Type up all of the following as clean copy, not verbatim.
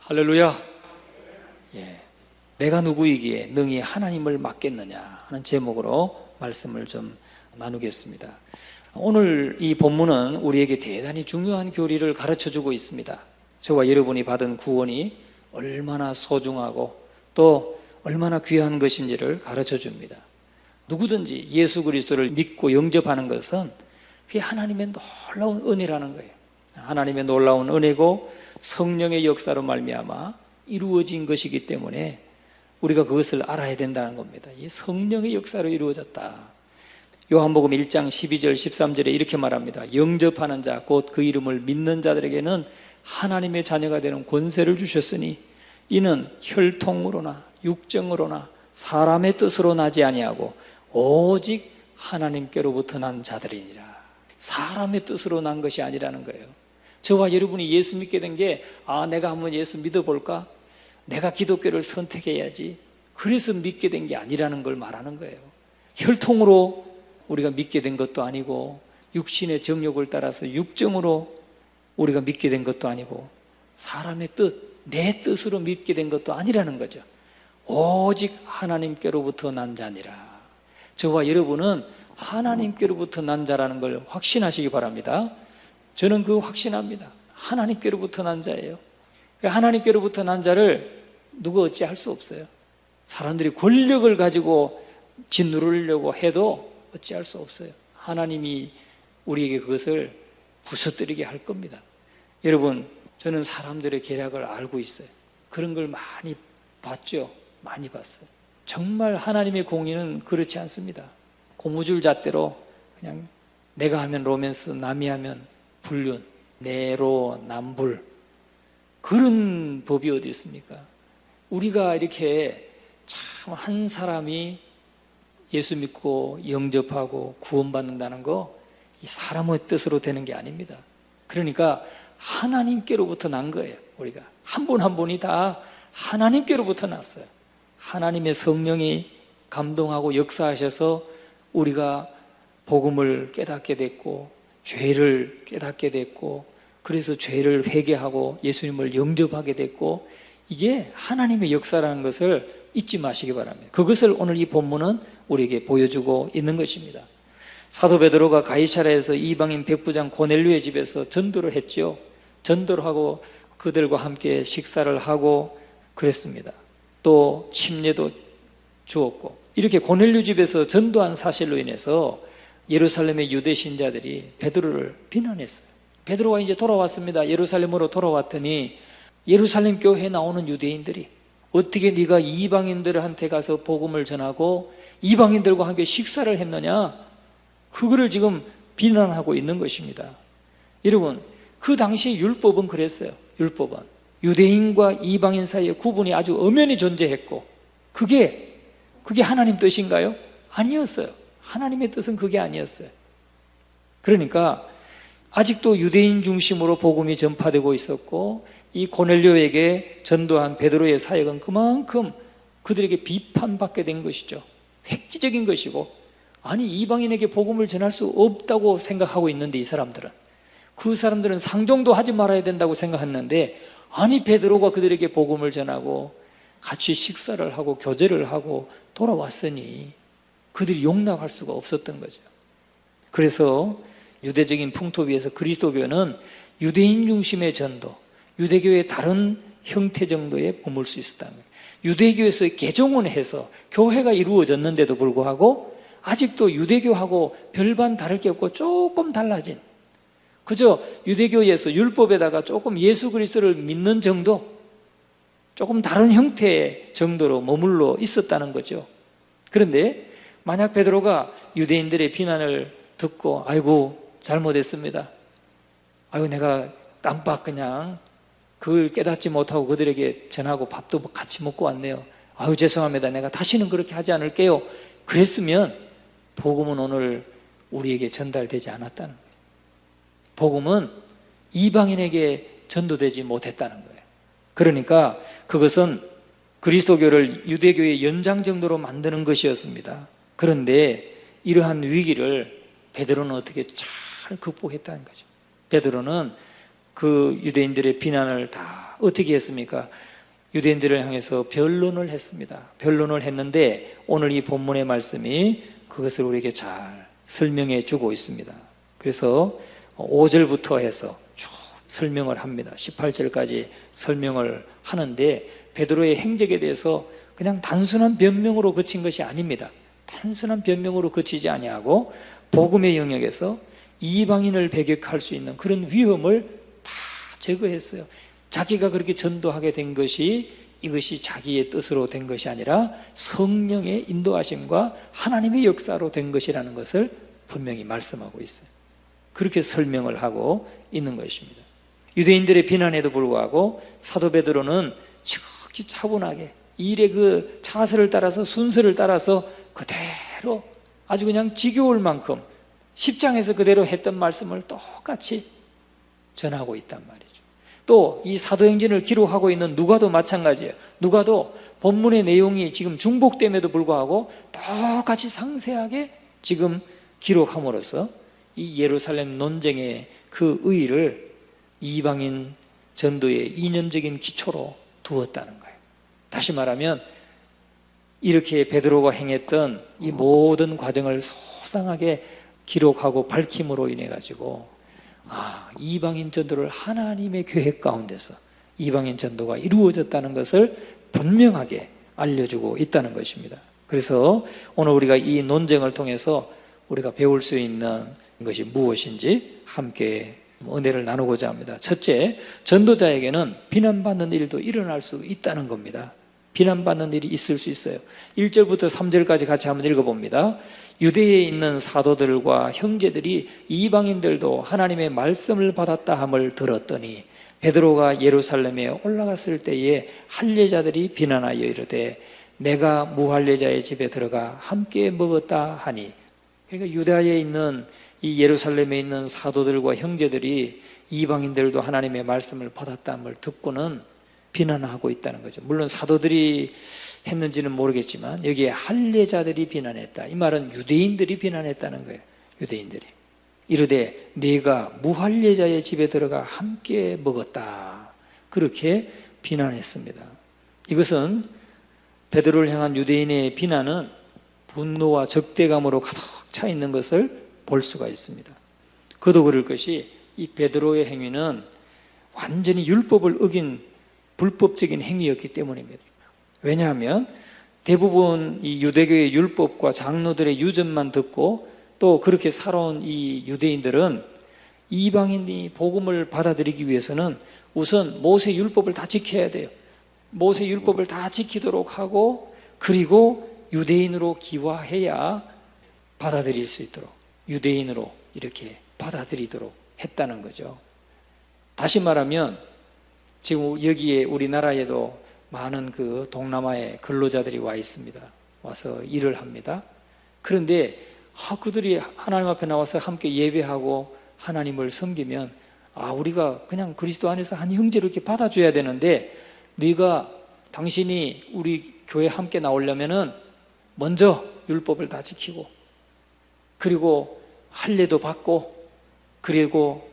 할렐루야. 예, 내가 누구이기에 능히 하나님을 맡겠느냐 하는 제목으로 말씀을 좀 나누겠습니다. 오늘 이 본문은 우리에게 대단히 중요한 교리를 가르쳐주고 있습니다. 저와 여러분이 받은 구원이 얼마나 소중하고 또 얼마나 귀한 것인지를 가르쳐줍니다. 누구든지 예수 그리스도를 믿고 영접하는 것은 그게 하나님의 놀라운 은혜라는 거예요. 하나님의 놀라운 은혜고 성령의 역사로 말미암아 이루어진 것이기 때문에 우리가 그것을 알아야 된다는 겁니다. 이 성령의 역사로 이루어졌다. 요한복음 1장 12절 13절에 이렇게 말합니다. 영접하는 자 곧 그 이름을 믿는 자들에게는 하나님의 자녀가 되는 권세를 주셨으니 이는 혈통으로나 육정으로나 사람의 뜻으로 나지 아니하고 오직 하나님께로부터 난 자들이니라. 사람의 뜻으로 난 것이 아니라는 거예요. 저와 여러분이 예수 믿게 된 게 내가 한번 예수 믿어볼까? 내가 기독교를 선택해야지. 그래서 믿게 된 게 아니라는 걸 말하는 거예요. 혈통으로 우리가 믿게 된 것도 아니고 육신의 정욕을 따라서 육정으로 우리가 믿게 된 것도 아니고 사람의 뜻, 내 뜻으로 믿게 된 것도 아니라는 거죠. 오직 하나님께로부터 난 자니라. 저와 여러분은 하나님께로부터 난 자라는 걸 확신하시기 바랍니다. 저는 그거 확신합니다. 하나님께로부터 난 자예요. 하나님께로부터 난 자를 누가 어찌할 수 없어요. 사람들이 권력을 가지고 짓누르려고 해도 어찌할 수 없어요. 하나님이 우리에게 그것을 부서뜨리게 할 겁니다. 여러분, 저는 사람들의 계략을 알고 있어요. 그런 걸 많이 봤죠. 많이 봤어요. 정말 하나님의 공의는 그렇지 않습니다. 고무줄 잣대로 그냥 내가 하면 로맨스, 남이 하면 불륜, 내로남불, 그런 법이 어디 있습니까? 우리가 이렇게 참 한 사람이 예수 믿고 영접하고 구원받는다는 거 이 사람의 뜻으로 되는 게 아닙니다. 그러니까 하나님께로부터 난 거예요. 우리가 한 분 한 분이 다 하나님께로부터 났어요. 하나님의 성령이 감동하고 역사하셔서 우리가 복음을 깨닫게 됐고 죄를 깨닫게 됐고 그래서 죄를 회개하고 예수님을 영접하게 됐고 이게 하나님의 역사라는 것을 잊지 마시기 바랍니다. 그것을 오늘 이 본문은 우리에게 보여주고 있는 것입니다. 사도 베드로가 가이사랴에서 이방인 백부장 고넬료의 집에서 전도를 했죠. 전도를 하고 그들과 함께 식사를 하고 그랬습니다. 또 침례도 주었고 이렇게 고넬료 집에서 전도한 사실로 인해서 예루살렘의 유대 신자들이 베드로를 비난했어요. 베드로가 이제 돌아왔습니다. 예루살렘으로 돌아왔더니 예루살렘 교회에 나오는 유대인들이 어떻게 네가 이방인들한테 가서 복음을 전하고 이방인들과 함께 식사를 했느냐? 그거를 지금 비난하고 있는 것입니다. 여러분, 그 당시 율법은 그랬어요. 율법은 유대인과 이방인 사이에 구분이 아주 엄연히 존재했고 그게 하나님 뜻인가요? 아니었어요. 하나님의 뜻은 그게 아니었어요. 그러니까 아직도 유대인 중심으로 복음이 전파되고 있었고 이 고넬료에게 전도한 베드로의 사역은 그만큼 그들에게 비판받게 된 것이죠. 획기적인 것이고 아니 이방인에게 복음을 전할 수 없다고 생각하고 있는데 이 사람들은 그 사람들은 상종도 하지 말아야 된다고 생각했는데 아니 베드로가 그들에게 복음을 전하고 같이 식사를 하고 교제를 하고 돌아왔으니 그들이 용납할 수가 없었던 거죠. 그래서 유대적인 풍토 위에서 그리스도교는 유대인 중심의 전도, 유대교의 다른 형태 정도에 머물 수 있었다는 거예요. 유대교에서 개종원해서 교회가 이루어졌는데도 불구하고 아직도 유대교하고 별반 다를 게 없고 조금 달라진 그저 유대교에서 율법에다가 조금 예수 그리스도를 믿는 정도 조금 다른 형태의 정도로 머물러 있었다는 거죠. 그런데 만약 베드로가 유대인들의 비난을 듣고 아이고 잘못했습니다. 아이고 내가 깜빡 그냥 그걸 깨닫지 못하고 그들에게 전하고 밥도 같이 먹고 왔네요. 아유 죄송합니다. 내가 다시는 그렇게 하지 않을게요. 그랬으면 복음은 오늘 우리에게 전달되지 않았다는 거예요. 복음은 이방인에게 전도되지 못했다는 거예요. 그러니까 그것은 그리스도교를 유대교의 연장 정도로 만드는 것이었습니다. 그런데 이러한 위기를 베드로는 어떻게 잘 극복했다는 거죠. 베드로는 그 유대인들의 비난을 다 어떻게 했습니까? 유대인들을 향해서 변론을 했습니다. 변론을 했는데 오늘 이 본문의 말씀이 그것을 우리에게 잘 설명해 주고 있습니다. 그래서 5절부터 해서 쭉 설명을 합니다. 18절까지 설명을 하는데 베드로의 행적에 대해서 그냥 단순한 변명으로 그친 것이 아닙니다. 단순한 변명으로 그치지 아니하고 복음의 영역에서 이방인을 배격할 수 있는 그런 위험을 다 제거했어요. 자기가 그렇게 전도하게 된 것이 이것이 자기의 뜻으로 된 것이 아니라 성령의 인도하심과 하나님의 역사로 된 것이라는 것을 분명히 말씀하고 있어요. 그렇게 설명을 하고 있는 것입니다. 유대인들의 비난에도 불구하고 사도 베드로는 지극히 차분하게 일의 그 차세를 따라서 순서를 따라서 그대로 아주 그냥 지겨울 만큼 10장에서 그대로 했던 말씀을 똑같이 전하고 있단 말이죠. 또 이 사도행전을 기록하고 있는 누가도 마찬가지예요. 누가도 본문의 내용이 지금 중복됨에도 불구하고 똑같이 상세하게 지금 기록함으로써 이 예루살렘 논쟁의 그 의의를 이방인 전도의 이념적인 기초로 두었다는 거예요. 다시 말하면 이렇게 베드로가 행했던 이 모든 과정을 소상하게 기록하고 밝힘으로 인해 가지고 이방인 전도를 하나님의 계획 가운데서 이방인 전도가 이루어졌다는 것을 분명하게 알려주고 있다는 것입니다. 그래서 오늘 우리가 이 논쟁을 통해서 우리가 배울 수 있는 것이 무엇인지 함께 은혜를 나누고자 합니다. 첫째, 전도자에게는 비난받는 일도 일어날 수 있다는 겁니다. 비난받는 일이 있을 수 있어요. 1절부터 3절까지 같이 한번 읽어봅니다. 유대에 있는 사도들과 형제들이 이방인들도 하나님의 말씀을 받았다 함을 들었더니 베드로가 예루살렘에 올라갔을 때에 할례자들이 비난하여 이르되 내가 무할례자의 집에 들어가 함께 먹었다 하니, 그러니까 유다에 있는 이 예루살렘에 있는 사도들과 형제들이 이방인들도 하나님의 말씀을 받았다 함을 듣고는 비난하고 있다는 거죠. 물론 사도들이 했는지는 모르겠지만 여기에 할례자들이 비난했다. 이 말은 유대인들이 비난했다는 거예요. 유대인들이 이르되 네가 무할례자의 집에 들어가 함께 먹었다. 그렇게 비난했습니다. 이것은 베드로를 향한 유대인의 비난은 분노와 적대감으로 가득 차 있는 것을 볼 수가 있습니다. 그도 그럴 것이 이 베드로의 행위는 완전히 율법을 어긴 불법적인 행위였기 때문입니다. 왜냐하면 대부분 이 유대교의 율법과 장로들의 유전만 듣고 또 그렇게 살아온 이 유대인들은 이방인이 복음을 받아들이기 위해서는 우선 모세 율법을 다 지켜야 돼요. 모세 율법을 다 지키도록 하고 그리고 유대인으로 기화해야 받아들일 수 있도록, 유대인으로 이렇게 받아들이도록 했다는 거죠. 다시 말하면 지금 여기에 우리나라에도 많은 그 동남아의 근로자들이 와 있습니다. 와서 일을 합니다. 그런데 그들이 하나님 앞에 나와서 함께 예배하고 하나님을 섬기면 우리가 그냥 그리스도 안에서 한 형제로 이렇게 받아줘야 되는데 당신이 우리 교회 함께 나오려면은 먼저 율법을 다 지키고 그리고 할례도 받고 그리고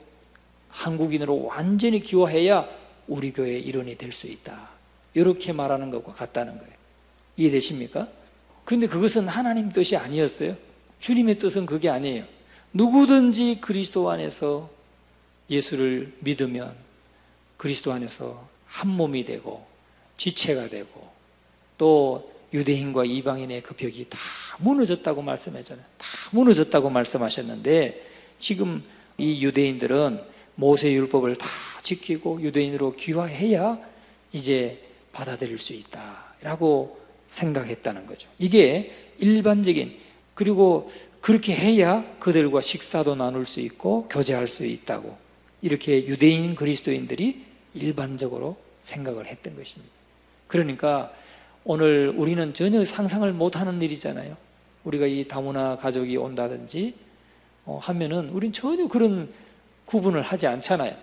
한국인으로 완전히 기화해야 우리 교회의 일원이 될 수 있다. 이렇게 말하는 것과 같다는 거예요. 이해되십니까? 그런데 그것은 하나님 뜻이 아니었어요. 주님의 뜻은 그게 아니에요. 누구든지 그리스도 안에서 예수를 믿으면 그리스도 안에서 한 몸이 되고 지체가 되고 또 유대인과 이방인의 그 벽이 다 무너졌다고 말씀했잖아요. 다 무너졌다고 말씀하셨는데 지금 이 유대인들은 모세 율법을 다 지키고 유대인으로 귀화해야 이제 받아들일 수 있다라고 생각했다는 거죠. 이게 일반적인, 그리고 그렇게 해야 그들과 식사도 나눌 수 있고 교제할 수 있다고 이렇게 유대인 그리스도인들이 일반적으로 생각을 했던 것입니다. 그러니까 오늘 우리는 전혀 상상을 못하는 일이잖아요. 우리가 이 다문화 가족이 온다든지 하면은 우린 전혀 그런 구분을 하지 않잖아요.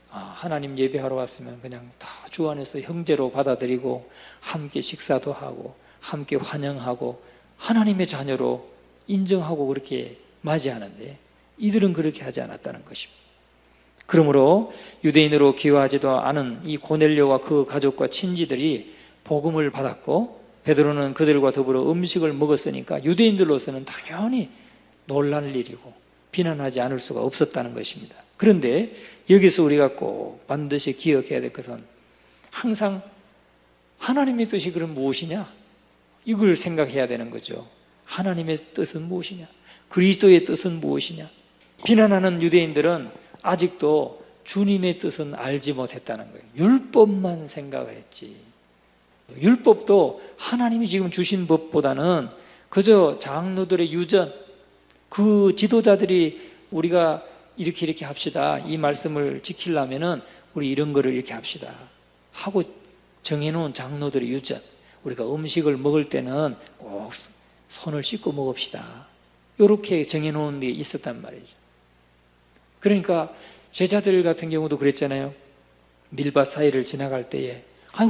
하나님 예배하러 왔으면 그냥 다 주 안에서 형제로 받아들이고 함께 식사도 하고 함께 환영하고 하나님의 자녀로 인정하고 그렇게 맞이하는데 이들은 그렇게 하지 않았다는 것입니다. 그러므로 유대인으로 귀화하지도 않은 이 고넬료와 그 가족과 친지들이 복음을 받았고 베드로는 그들과 더불어 음식을 먹었으니까 유대인들로서는 당연히 놀랄 일이고 비난하지 않을 수가 없었다는 것입니다. 그런데 여기서 우리가 꼭 반드시 기억해야 될 것은 항상 하나님의 뜻이 그럼 무엇이냐? 이걸 생각해야 되는 거죠. 하나님의 뜻은 무엇이냐? 그리스도의 뜻은 무엇이냐? 비난하는 유대인들은 아직도 주님의 뜻은 알지 못했다는 거예요. 율법만 생각을 했지. 율법도 하나님이 지금 주신 법보다는 그저 장로들의 유전, 그 지도자들이 우리가 이렇게 합시다. 이 말씀을 지키려면은 우리 이런 거를 이렇게 합시다. 하고 정해놓은 장로들의 유전. 우리가 음식을 먹을 때는 꼭 손을 씻고 먹읍시다. 이렇게 정해놓은 게 있었단 말이죠. 그러니까 제자들 같은 경우도 그랬잖아요. 밀밭 사이를 지나갈 때에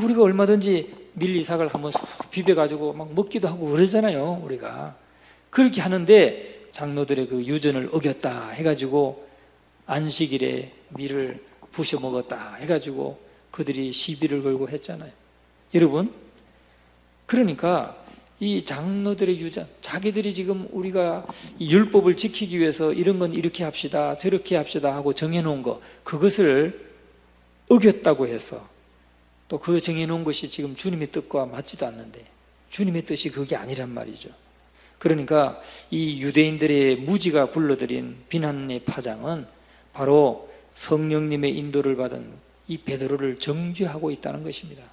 우리가 얼마든지 밀리삭을 한번 쏙 비벼가지고 막 먹기도 하고 그러잖아요. 우리가 그렇게 하는데 장로들의 그 유전을 어겼다 해가지고 안식일에 밀을 부셔 먹었다 해가지고 그들이 시비를 걸고 했잖아요. 여러분, 그러니까 이 장로들의 유전, 자기들이 지금 우리가 이 율법을 지키기 위해서 이런 건 이렇게 합시다, 저렇게 합시다 하고 정해놓은 거, 그것을 어겼다고 해서 또 그 정해놓은 것이 지금 주님의 뜻과 맞지도 않는데 주님의 뜻이 그게 아니란 말이죠. 그러니까 이 유대인들의 무지가 불러들인 비난의 파장은 바로 성령님의 인도를 받은 이 베드로를 정죄하고 있다는 것입니다.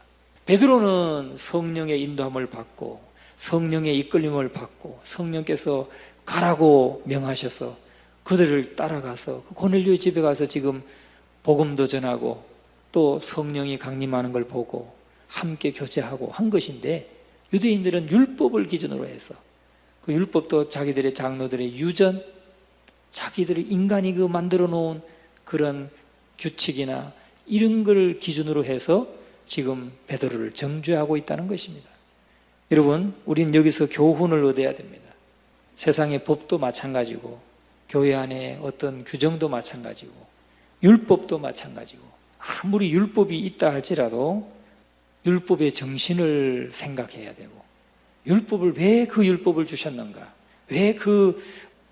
베드로는 성령의 인도함을 받고 성령의 이끌림을 받고 성령께서 가라고 명하셔서 그들을 따라가서 고넬료의 집에 가서 지금 복음도 전하고 또 성령이 강림하는 걸 보고 함께 교제하고 한 것인데, 유대인들은 율법을 기준으로 해서 그 율법도 자기들의 장로들의 유전, 자기들의 인간이 그 만들어 놓은 그런 규칙이나 이런 걸 기준으로 해서 지금 베드로를 정죄하고 있다는 것입니다. 여러분, 우리는 여기서 교훈을 얻어야 됩니다. 세상의 법도 마찬가지고 교회 안에 어떤 규정도 마찬가지고 율법도 마찬가지고, 아무리 율법이 있다 할지라도 율법의 정신을 생각해야 되고, 율법을 왜 그 율법을 주셨는가, 왜 그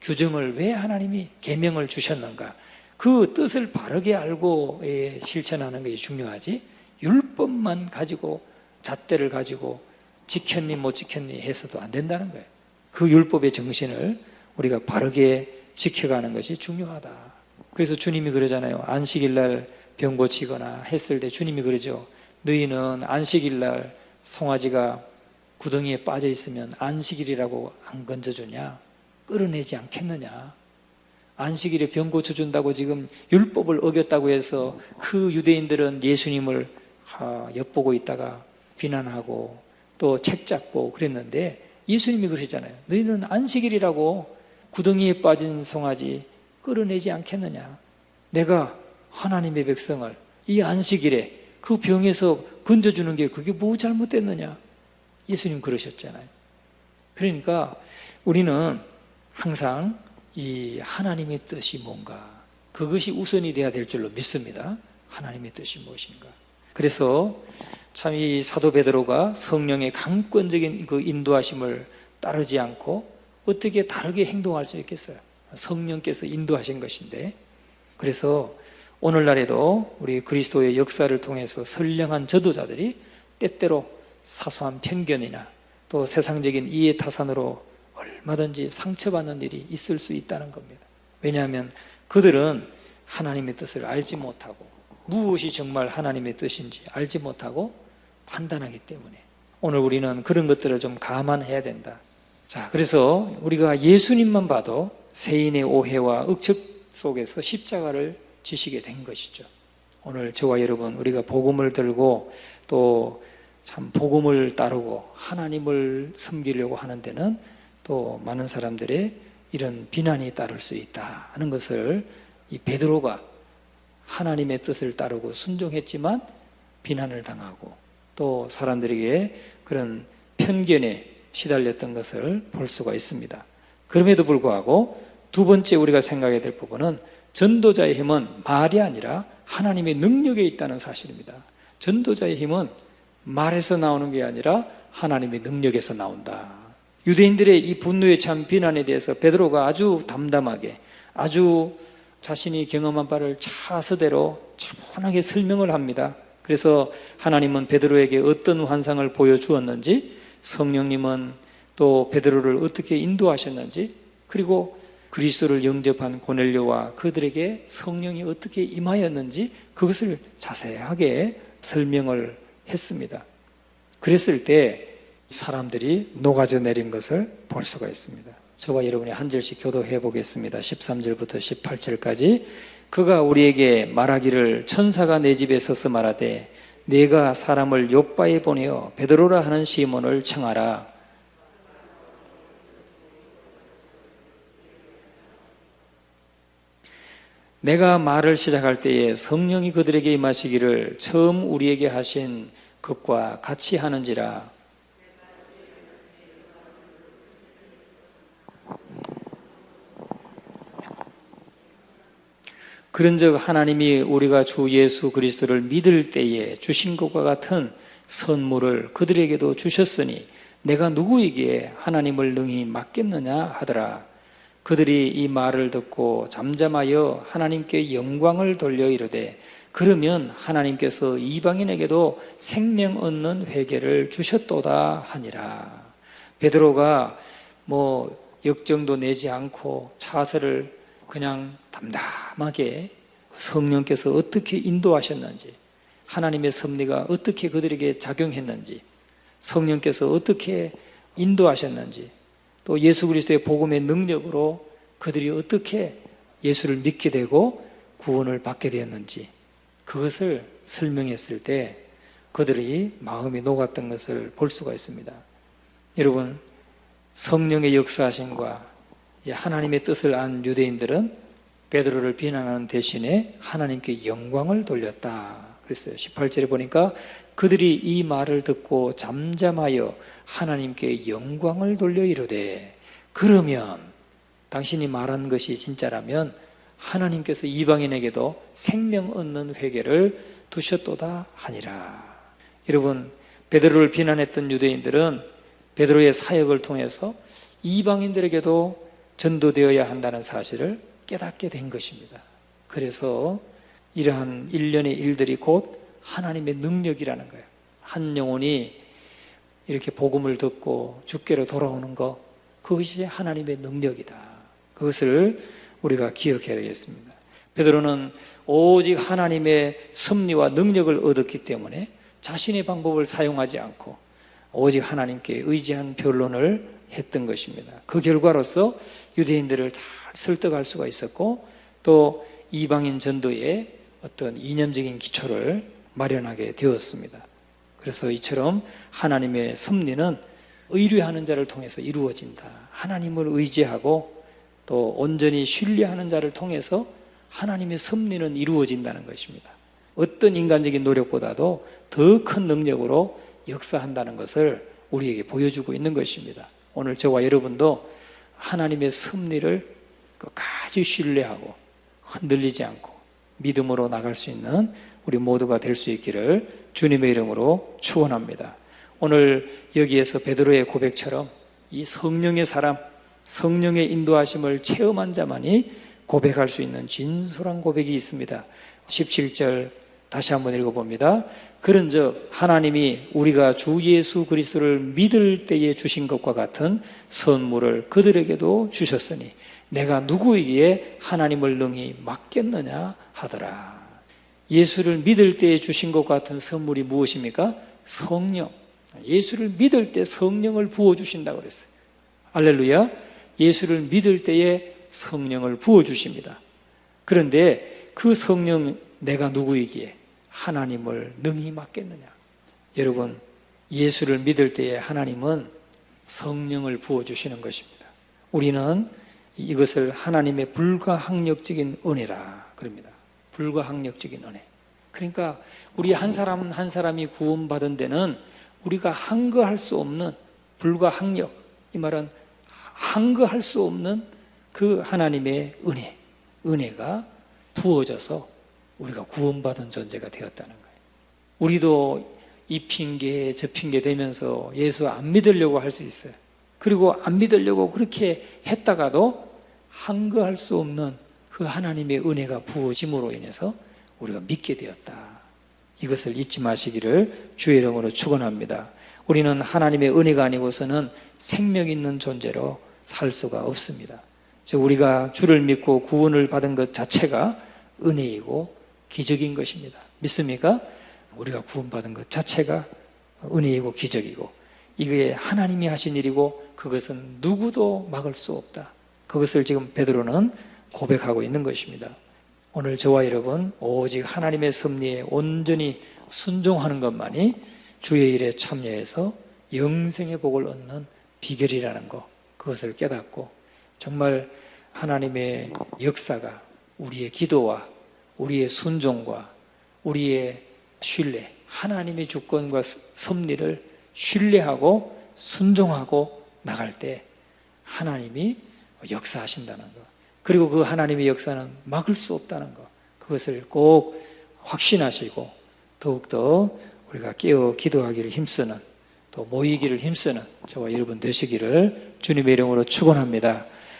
규정을 왜 하나님이 계명을 주셨는가, 그 뜻을 바르게 알고 실천하는 것이 중요하지, 율법만 가지고 잣대를 가지고 지켰니 못 지켰니 해서도 안 된다는 거예요. 그 율법의 정신을 우리가 바르게 지켜가는 것이 중요하다. 그래서 주님이 그러잖아요. 안식일날 병 고치거나 했을 때 주님이 그러죠. 너희는 안식일날 송아지가 구덩이에 빠져 있으면 안식일이라고 안 건져주냐? 끌어내지 않겠느냐? 안식일에 병 고쳐준다고 지금 율법을 어겼다고 해서 그 유대인들은 예수님을 엿보고 있다가 비난하고 또 책잡고 그랬는데, 예수님이 그러시잖아요. 너희는 안식일이라고 구덩이에 빠진 송아지 끌어내지 않겠느냐? 내가 하나님의 백성을 이 안식일에 그 병에서 건져주는 게 그게 뭐 잘못됐느냐? 예수님 그러셨잖아요. 그러니까 우리는 항상 이 하나님의 뜻이 뭔가, 그것이 우선이 돼야 될 줄로 믿습니다. 하나님의 뜻이 무엇인가. 그래서 참 이 사도 베드로가 성령의 강권적인 그 인도하심을 따르지 않고 어떻게 다르게 행동할 수 있겠어요? 성령께서 인도하신 것인데. 그래서 오늘날에도 우리 그리스도의 역사를 통해서 선량한 전도자들이 때때로 사소한 편견이나 또 세상적인 이해타산으로 얼마든지 상처받는 일이 있을 수 있다는 겁니다. 왜냐하면 그들은 하나님의 뜻을 알지 못하고 무엇이 정말 하나님의 뜻인지 알지 못하고 판단하기 때문에 오늘 우리는 그런 것들을 좀 감안해야 된다. 자, 그래서 우리가 예수님만 봐도 세인의 오해와 억측 속에서 십자가를 지시게 된 것이죠. 오늘 저와 여러분, 우리가 복음을 들고 또 참 복음을 따르고 하나님을 섬기려고 하는 데는 또 많은 사람들의 이런 비난이 따를 수 있다 하는 것을 이 베드로가 하나님의 뜻을 따르고 순종했지만 비난을 당하고 또 사람들에게 그런 편견에 시달렸던 것을 볼 수가 있습니다. 그럼에도 불구하고 두 번째 우리가 생각해야 될 부분은 전도자의 힘은 말이 아니라 하나님의 능력에 있다는 사실입니다. 전도자의 힘은 말에서 나오는 게 아니라 하나님의 능력에서 나온다. 유대인들의 이 분노에 찬 비난에 대해서 베드로가 아주 담담하게, 아주 자신이 경험한 바를 차서대로 차분하게 설명을 합니다. 그래서 하나님은 베드로에게 어떤 환상을 보여주었는지, 성령님은 또 베드로를 어떻게 인도하셨는지, 그리고 그리스도를 영접한 고넬료와 그들에게 성령이 어떻게 임하였는지 그것을 자세하게 설명을 했습니다. 그랬을 때 사람들이 녹아져 내린 것을 볼 수가 있습니다. 저와 여러분이 한 절씩 교도해 보겠습니다. 13절부터 18절까지. 그가 우리에게 말하기를 천사가 내 집에 서서 말하되 내가 사람을 욥바에 보내어 베드로라 하는 시몬을 청하라. 내가 말을 시작할 때에 성령이 그들에게 임하시기를 처음 우리에게 하신 것과 같이 하는지라. 그런즉 하나님이 우리가 주 예수 그리스도를 믿을 때에 주신 것과 같은 선물을 그들에게도 주셨으니 내가 누구에게 하나님을 능히 맡겠느냐 하더라. 그들이 이 말을 듣고 잠잠하여 하나님께 영광을 돌려 이르되 그러면 하나님께서 이방인에게도 생명 얻는 회개를 주셨도다 하니라. 베드로가 역정도 내지 않고 차세를 그냥 담담하게 성령께서 어떻게 인도하셨는지, 하나님의 섭리가 어떻게 그들에게 작용했는지, 성령께서 어떻게 인도하셨는지, 또 예수 그리스도의 복음의 능력으로 그들이 어떻게 예수를 믿게 되고 구원을 받게 되었는지 그것을 설명했을 때 그들이 마음이 녹았던 것을 볼 수가 있습니다. 여러분, 성령의 역사하심과 하나님의 뜻을 안 유대인들은 베드로를 비난하는 대신에 하나님께 영광을 돌렸다 그랬어요. 18절에 보니까 그들이 이 말을 듣고 잠잠하여 하나님께 영광을 돌려 이르되 그러면 당신이 말한 것이 진짜라면 하나님께서 이방인에게도 생명 얻는 회개를 두셨도다 하니라. 여러분, 베드로를 비난했던 유대인들은 베드로의 사역을 통해서 이방인들에게도 전도되어야 한다는 사실을 깨닫게 된 것입니다. 그래서 이러한 일련의 일들이 곧 하나님의 능력이라는 거예요. 한 영혼이 이렇게 복음을 듣고 주께로 돌아오는 것, 그것이 하나님의 능력이다. 그것을 우리가 기억해야 되겠습니다. 베드로는 오직 하나님의 섭리와 능력을 얻었기 때문에 자신의 방법을 사용하지 않고 오직 하나님께 의지한 변론을 했던 것입니다. 그 결과로서 유대인들을 다 설득할 수가 있었고 또 이방인 전도에 어떤 이념적인 기초를 마련하게 되었습니다. 그래서 이처럼 하나님의 섭리는 의뢰하는 자를 통해서 이루어진다. 하나님을 의지하고 또 온전히 신뢰하는 자를 통해서 하나님의 섭리는 이루어진다는 것입니다. 어떤 인간적인 노력보다도 더 큰 능력으로 역사한다는 것을 우리에게 보여주고 있는 것입니다. 오늘 저와 여러분도 하나님의 섭리를 끝까지 신뢰하고 흔들리지 않고 믿음으로 나갈 수 있는 우리 모두가 될 수 있기를 주님의 이름으로 축원합니다. 오늘 여기에서 베드로의 고백처럼 이 성령의 사람, 성령의 인도하심을 체험한 자만이 고백할 수 있는 진솔한 고백이 있습니다. 17절 다시 한번 읽어봅니다. 그런즉 하나님이 우리가 주 예수 그리스도를 믿을 때에 주신 것과 같은 선물을 그들에게도 주셨으니 내가 누구에게 하나님을 능히 맡겠느냐 하더라. 예수를 믿을 때에 주신 것 같은 선물이 무엇입니까? 성령. 예수를 믿을 때 성령을 부어주신다고 그랬어요. 할렐루야. 예수를 믿을 때에 성령을 부어주십니다. 그런데 그 성령 내가 누구이기에 하나님을 능히 맡겠느냐. 여러분, 예수를 믿을 때에 하나님은 성령을 부어주시는 것입니다. 우리는 이것을 하나님의 불가항력적인 은혜라 그럽니다. 불가항력적인 은혜. 그러니까 우리 한 사람 한 사람이 구원받은 데는 우리가 한거할 수 없는 불가항력, 이 말은 한거할 수 없는 그 하나님의 은혜가 부어져서 우리가 구원받은 존재가 되었다는 거예요. 우리도 이 핑계 저 핑계 대면서 예수 안 믿으려고 할 수 있어요. 그리고 안 믿으려고 그렇게 했다가도 항거할 수 없는 그 하나님의 은혜가 부어짐으로 인해서 우리가 믿게 되었다. 이것을 잊지 마시기를 주의 이름으로 축원합니다. 우리는 하나님의 은혜가 아니고서는 생명 있는 존재로 살 수가 없습니다. 우리가 주를 믿고 구원을 받은 것 자체가 은혜이고 기적인 것입니다. 믿습니까? 우리가 구원받은 것 자체가 은혜이고 기적이고 이게 하나님이 하신 일이고 그것은 누구도 막을 수 없다. 그것을 지금 베드로는 고백하고 있는 것입니다. 오늘 저와 여러분 오직 하나님의 섭리에 온전히 순종하는 것만이 주의 일에 참여해서 영생의 복을 얻는 비결이라는 것, 그것을 깨닫고 정말 하나님의 역사가 우리의 기도와 우리의 순종과 우리의 신뢰, 하나님의 주권과 섭리를 신뢰하고 순종하고 나갈 때 하나님이 역사하신다는 것, 그리고 그 하나님의 역사는 막을 수 없다는 것, 그것을 꼭 확신하시고 더욱더 우리가 깨어 기도하기를 힘쓰는, 또 모이기를 힘쓰는 저와 여러분 되시기를 주님의 이름으로 축원합니다.